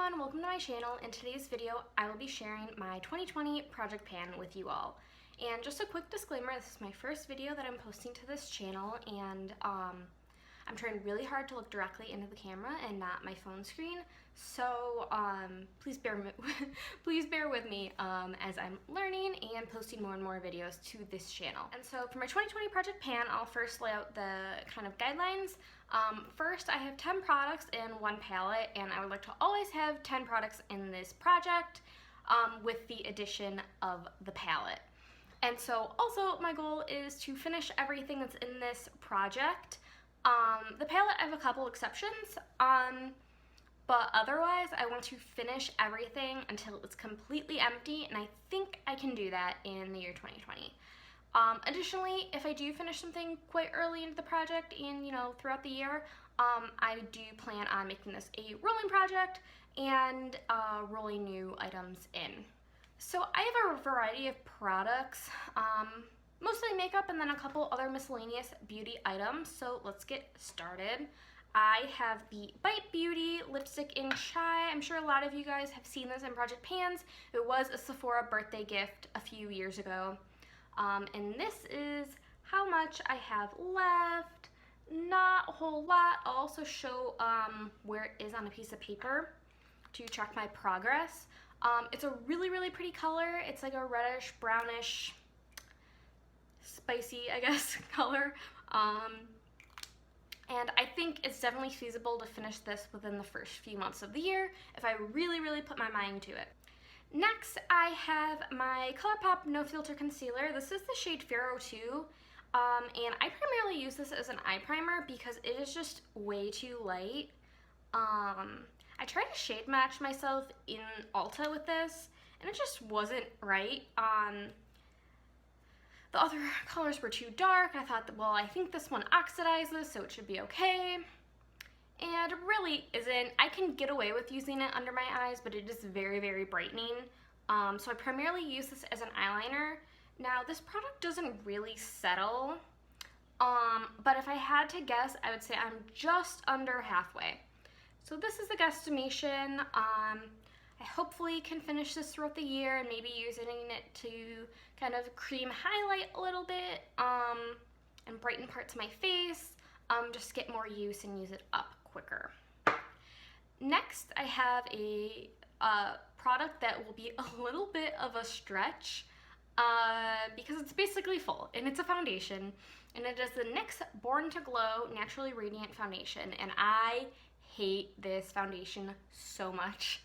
everyone, welcome to my channel. In today's video, I will be sharing my 2020 project pan with you all. And just a quick disclaimer, this is my first video that I'm posting to this channel, and I'm trying really hard to look directly into the camera and not my phone screen. So please bear with me as I'm learning and posting more and more videos to this channel. And so for my 2020 project pan, I'll first lay out the kind of guidelines. First, I have 10 products in one palette, and I would like to always have 10 products in this project with the addition of the palette. And so also my goal is to finish everything that's in this project. The palette, I have a couple exceptions, but otherwise I want to finish everything until it's completely empty, and I think I can do that in the year 2020. Additionally, if I do finish something quite early into the project and, throughout the year, I do plan on making this a rolling project and rolling new items in. So I have a variety of products, mostly makeup and then a couple other miscellaneous beauty items, so let's get started. I have the Bite Beauty lipstick in Chai. I'm sure a lot of you guys have seen this in project pans. It was a Sephora birthday gift a few years ago. And this is how much I have left. Not a whole lot. I'll also show where it is on a piece of paper to track my progress. It's a really, really pretty color. It's like a reddish, brownish, spicy, I guess, color. And I think it's definitely feasible to finish this within the first few months of the year if I really, really put my mind to it. Next, I have my Colourpop No Filter Concealer. This is the shade Pharaoh 2, and I primarily use this as an eye primer because it is just way too light. I tried to shade match myself in Ulta with this, and it just wasn't right. The other colors were too dark. I thought that, well, I think this one oxidizes, so it should be okay. And it really isn't. I can get away with using it under my eyes, but it is very, very brightening. So I primarily use this as an eyeliner. Now, this product doesn't really settle, but if I had to guess, I would say I'm just under halfway. So this is a guesstimation. I hopefully can finish this throughout the year and maybe using it to kind of cream highlight a little bit and brighten parts of my face. Just get more use and use it up quicker. Next, I have a product that will be a little bit of a stretch because it's basically full, and it's a foundation, and it is the NYX Born to Glow Naturally Radiant Foundation, and I hate this foundation so much.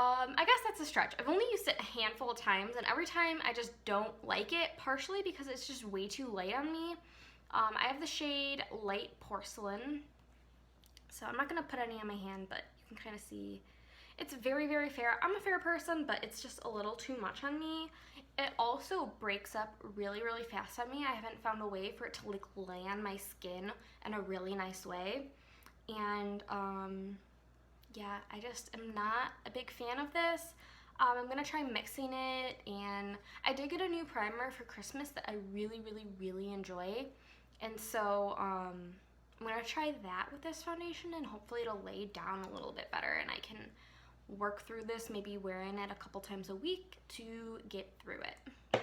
I guess that's a stretch. I've only used it a handful of times, and every time I just don't like it, partially because it's just way too light on me. I have the shade Light Porcelain, so I'm not going to put any on my hand, but you can kind of see it's very, very fair. I'm a fair person, but it's just a little too much on me. It also breaks up really, really fast on me. I haven't found a way for it to like lay on my skin in a really nice way, and yeah, I just am not a big fan of this. I'm going to try mixing it, and I did get a new primer for Christmas that I really, really, really enjoy. And so I'm going to try that with this foundation, and hopefully it'll lay down a little bit better, and I can work through this, maybe wearing it a couple times a week to get through it.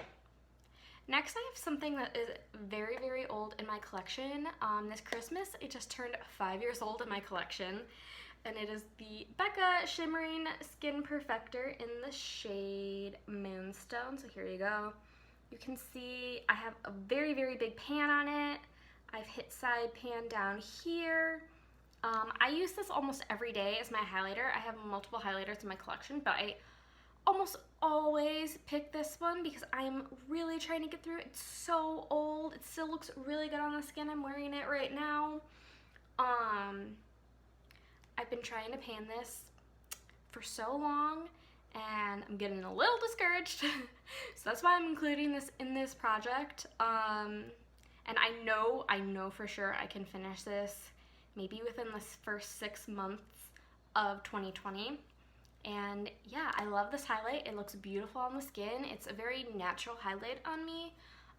Next, I have something that is very, very old in my collection. This Christmas, it just turned 5 years old in my collection, and it is the Becca Shimmering Skin Perfector in the shade Moonstone. So here you go. You can see I have a very, very big pan on it. I've hit side pan down here. I use this almost every day as my highlighter. I have multiple highlighters in my collection, but I almost always pick this one because I'm really trying to get through it. It's so old. It still looks really good on the skin. I'm wearing it right now. I've been trying to pan this for so long, and I'm getting a little discouraged. So that's why I'm including this in this project. And I know for sure I can finish this maybe within the first 6 months of 2020. And yeah, I love this highlight. It looks beautiful on the skin. It's a very natural highlight on me.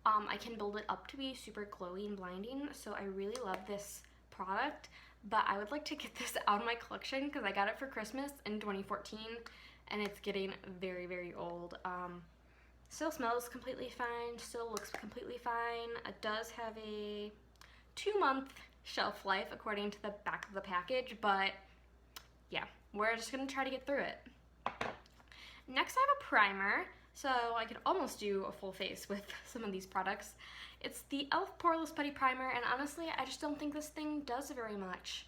I can build it up to be super glowy and blinding, so I really love this product. but I would like to get this out of my collection because I got it for Christmas in 2014 and it's getting very, very old. Still smells completely fine, still looks completely fine. It does have a 2-month shelf life according to the back of the package, but yeah, we're just gonna try to get through it. Next I have a primer, so I could almost do a full face with some of these products. It's the e.l.f. Poreless Putty Primer, and honestly, I just don't think this thing does very much.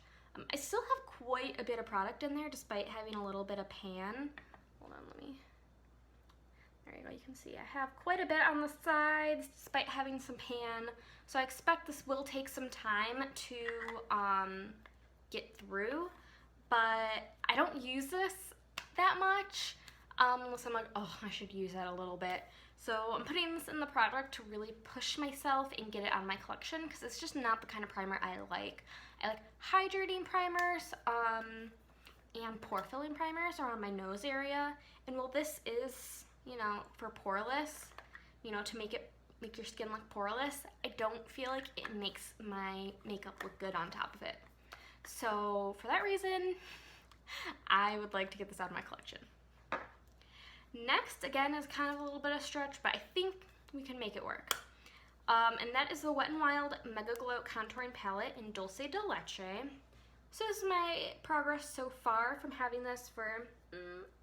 I still have quite a bit of product in there despite having a little bit of pan. Hold on, there you go, you can see I have quite a bit on the sides despite having some pan. So I expect this will take some time to get through, but I don't use this that much unless I'm like, oh, I should use that a little bit. So I'm putting this in the product to really push myself and get it out of my collection because it's just not the kind of primer I like. I like hydrating primers and pore filling primers around my nose area. And while this is, you know, for poreless, you know, to make your skin look poreless, I don't feel like it makes my makeup look good on top of it. So for that reason, I would like to get this out of my collection. Next, again, is kind of a little bit of stretch, but I think we can make it work. And that is the Wet n Wild Mega Glow Contouring Palette in Dulce de Leche. So this is my progress so far from having this for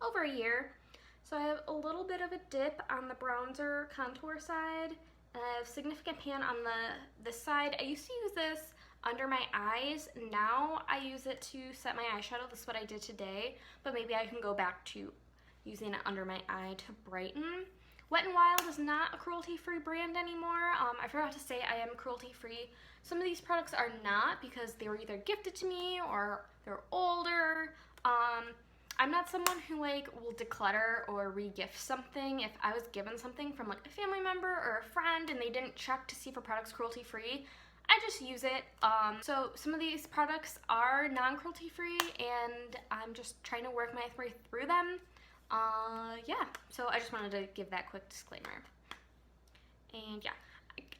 over a year. So I have a little bit of a dip on the bronzer contour side. I have significant pan on this side. I used to use this under my eyes. Now I use it to set my eyeshadow. This is what I did today, but maybe I can go back to using it under my eye to brighten. Wet n Wild is not a cruelty-free brand anymore. I forgot to say I am cruelty-free. Some of these products are not because they were either gifted to me or they're older. I'm not someone who like will declutter or re-gift something. If I was given something from like a family member or a friend and they didn't check to see if a product's cruelty-free, I just use it. So some of these products are non-cruelty-free and I'm just trying to work my way through them. Yeah, so I just wanted to give that quick disclaimer. And yeah,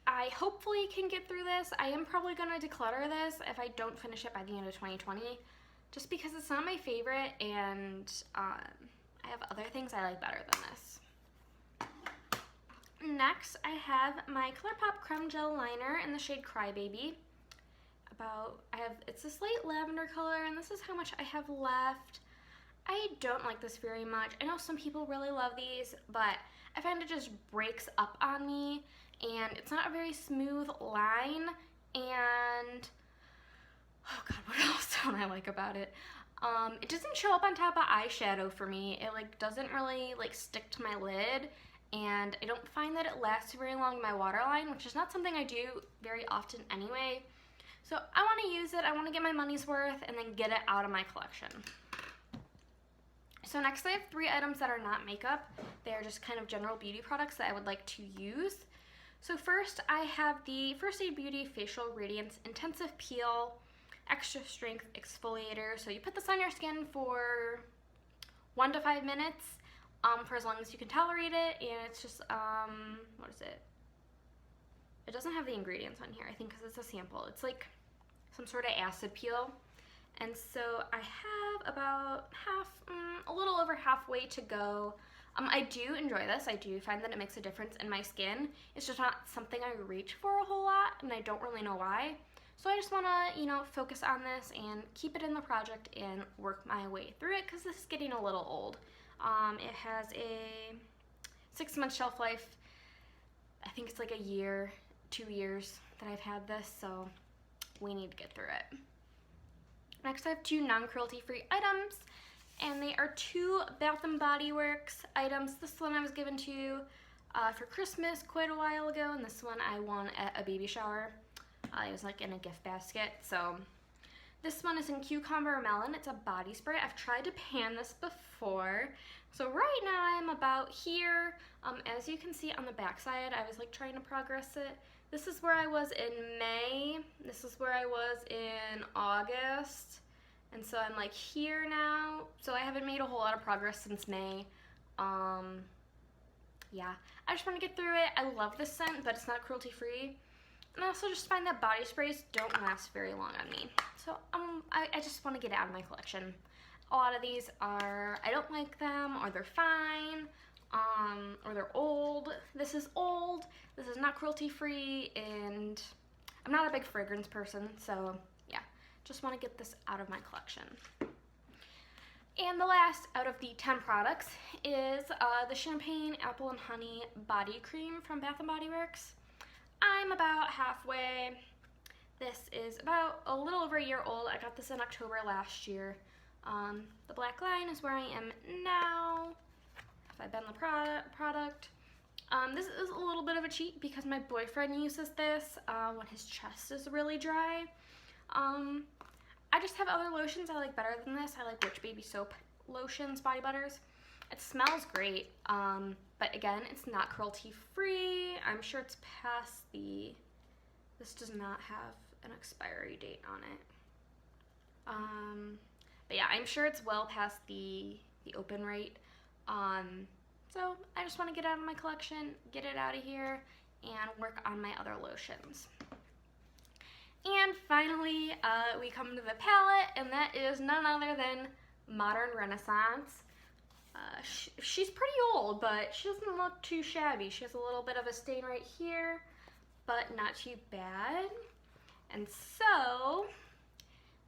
I hopefully can get through this. I am probably going to declutter this if I don't finish it by the end of 2020, just because it's not my favorite and I have other things I like better than this. Next, I have my Colourpop Creme Gel Liner in the shade Crybaby. It's this light lavender color, and this is how much I have left. I don't like this very much. I know some people really love these, but I find it just breaks up on me, and it's not a very smooth line, and oh god, what else don't I like about it? It doesn't show up on top of eyeshadow for me. It like doesn't really like stick to my lid, and I don't find that it lasts very long in my waterline, which is not something I do very often anyway. So I want to use it, I want to get my money's worth, and then get it out of my collection. So next I have 3 items that are not makeup. They are just kind of general beauty products that I would like to use. So first I have the First Aid Beauty Facial Radiance Intensive Peel Extra Strength Exfoliator. So you put this on your skin for 1 to 5 minutes for as long as you can tolerate it, and it's just, what is it? It doesn't have the ingredients on here, I think, because it's a sample. It's like some sort of acid peel. And so I have about a little over halfway to go. I do enjoy this. I do find that it makes a difference in my skin. It's just not something I reach for a whole lot, and I don't really know why. So I just want to, you know, focus on this and keep it in the project and work my way through it because this is getting a little old. It has a 6-month shelf life. I think it's like a year, 2 years that I've had this, so we need to get through it. Next I have 2 non-cruelty-free items, and they are 2 Bath & Body Works items. This one I was given to you for Christmas quite a while ago, and this one I won at a baby shower. It was like in a gift basket. So this one is in Cucumber Melon. It's a body spray. I've tried to pan this before. So right now I'm about here. As you can see on the back side, I was like trying to progress it. This is where I was in May. This is where I was in August. And so I'm like here now. So I haven't made a whole lot of progress since May. Yeah, I just want to get through it. I love this scent, but it's not cruelty free. And I also just find that body sprays don't last very long on me. So I just want to get it out of my collection. A lot of these are, I don't like them, or they're fine, or they're old. This is old, this is not cruelty-free, and I'm not a big fragrance person, so yeah, just want to get this out of my collection. And the last out of the 10 products is the Champagne Apple and Honey Body Cream from Bath & Body Works. I'm about halfway. This is about a little over a year old. I got this in October last year. The black line is where I am now. If I bend the product. This is a little bit of a cheat because my boyfriend uses this when his chest is really dry. I just have other lotions I like better than this. I like Witch Baby Soap lotions, body butters. It smells great, but again, it's not cruelty-free. I'm sure it's past the, this does not have an expiry date on it. But yeah, I'm sure it's well past the open rate. So I just want to get it out of my collection, get it out of here, and work on my other lotions. And finally, we come to the palette, and that is none other than Modern Renaissance. She's pretty old, but she doesn't look too shabby. She has a little bit of a stain right here, but not too bad. And so,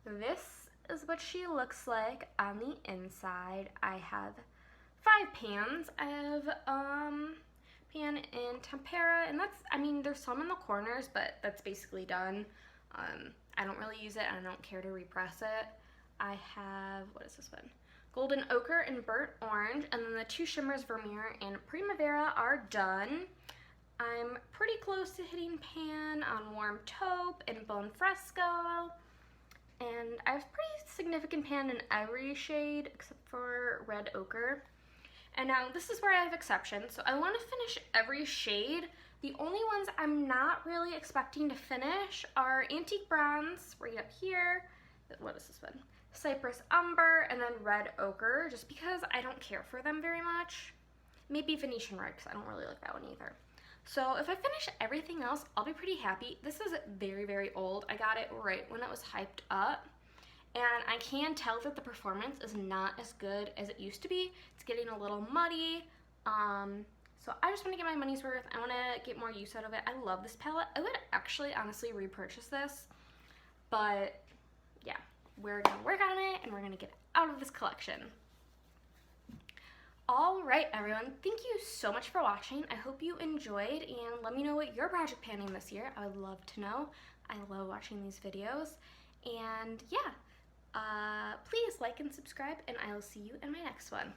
this is what she looks like on the inside. I have 5 pans. I have pan in tempera, and that's, I mean, there's some in the corners, but that's basically done. I don't really use it, and I don't care to repress it. I have, what is this one? Golden Ochre and Burnt Orange, and then the 2 shimmers, Vermeer and Primavera, are done. I'm pretty close to hitting pan on Warm Taupe and Bone Fresco, and I have pretty significant pan in every shade except for Red Ochre. And now this is where I have exceptions, so I want to finish every shade. The only ones I'm not really expecting to finish are Antique Bronze, right up here. What is this one? Cypress Umber, and then Red Ochre, just because I don't care for them very much. Maybe Venetian Red, because I don't really like that one either. So if I finish everything else, I'll be pretty happy. This is very, very old. I got it right when it was hyped up. And I can tell that the performance is not as good as it used to be. It's getting a little muddy. So I just want to get my money's worth. I want to get more use out of it. I love this palette. I would actually honestly repurchase this. But yeah, we're going to work on it and we're going to get it out of this collection. Alright everyone, thank you so much for watching. I hope you enjoyed, and let me know what you're project panning this year. I would love to know. I love watching these videos. And yeah, please like and subscribe, and I will see you in my next one.